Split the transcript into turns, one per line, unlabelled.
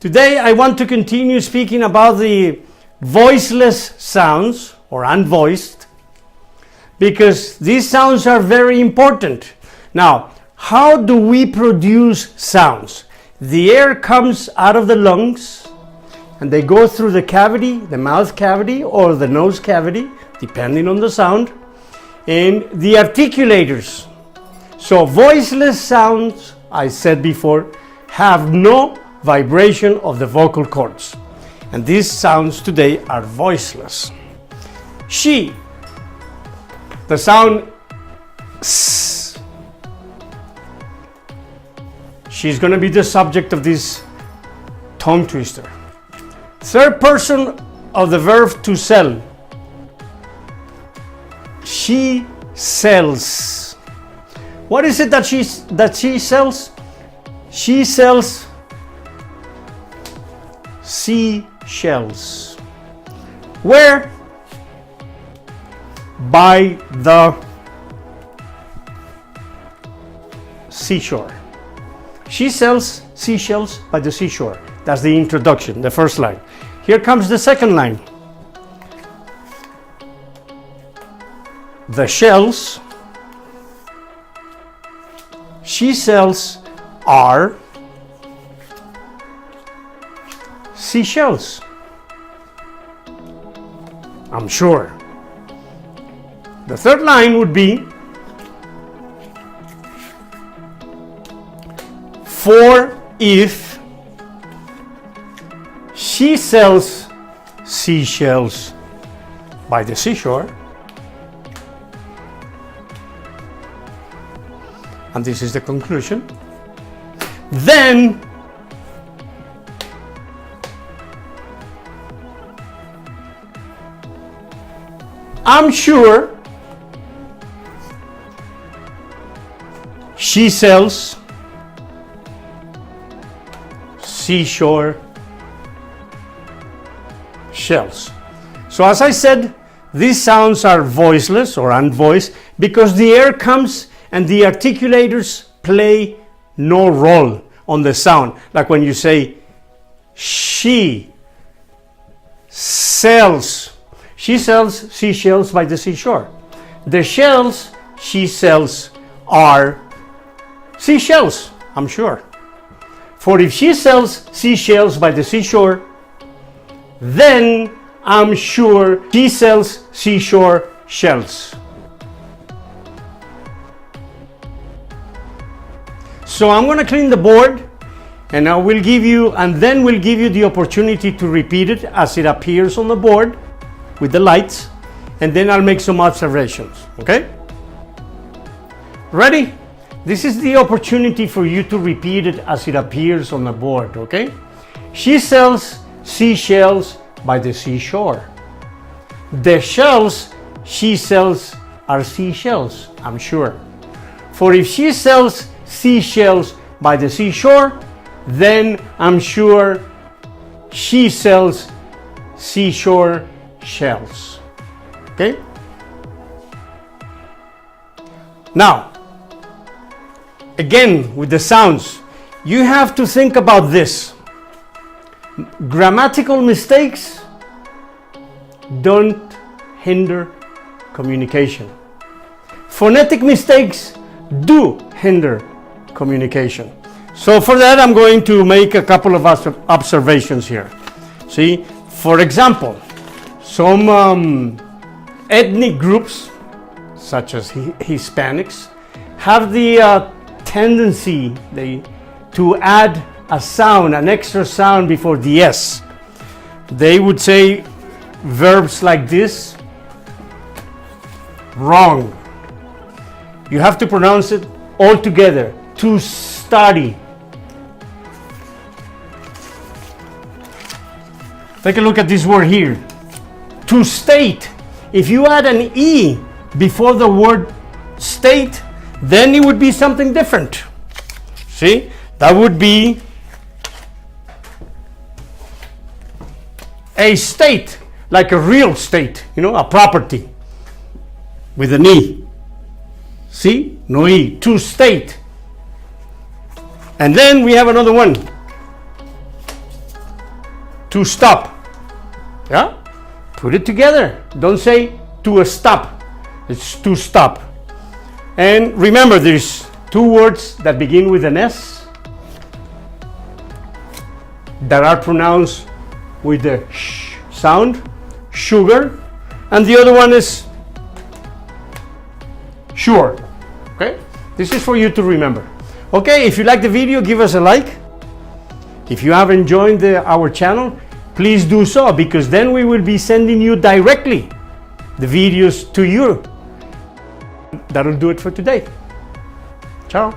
Today I want to continue speaking about the voiceless sounds or unvoiced, because these sounds are very important. Now, how do we produce sounds? The air comes out of the lungs and they go through the cavity, the mouth cavity or the nose cavity, depending on the sound, and the articulators. So voiceless sounds, I said before, have no vibration of the vocal cords. And these sounds today are voiceless. She, the sound S. She's going to be the subject of this tongue twister. Third person of the verb to sell. She sells. What is it that she sells? She sells seashells. Where? By the seashore. She sells seashells by the seashore. That's the introduction, the first line. Here comes the second line. The shells she sells are seashells. I'm sure. The third line would be, for if she sells seashells by the seashore, and this is the conclusion, then I'm sure she sells seashore shells. So as I said, these sounds are voiceless or unvoiced because the air comes and the articulators play no role on the sound. Like when you say she sells seashells by the seashore. The shells she sells are seashells, I'm sure. For if she sells seashells by the seashore, then I'm sure she sells seashore shells. So I'm going to clean the board, and then we'll give you the opportunity to repeat it as it appears on the board with the lights, and then I'll make some observations. Okay? Ready? This is the opportunity for you to repeat it as it appears on the board. Okay? She sells seashells by the seashore. The shells she sells are seashells, I'm sure. For if she sells seashells by the seashore, then I'm sure she sells seashore shells. Okay? Now, again with the sounds, you have to think about this. Grammatical mistakes don't hinder communication. Phonetic mistakes do hinder communication. So for that, I'm going to make a couple of observations here. See, for example, some ethnic groups, such as Hispanics, have the tendency to add a sound, an extra sound before the S. They would say verbs like this. Wrong. You have to pronounce it all together. To study. Take a look at this word here. To state. If you add an E before the word state, then it would be something different. See? That would be a state, like a real state, a property with an E. See? No E. To state. And then we have another one. to stop. Yeah? Put it together. Don't say to a stop. It's to stop. And remember, there's two words that begin with an S that are pronounced with the sh sound, sugar, and the other one is sure. Okay? This is for you to remember. Okay, if you like the video, give us a like. If you haven't joined our channel, please do so, because then we will be sending you directly the videos to you. That'll do it for today. Ciao.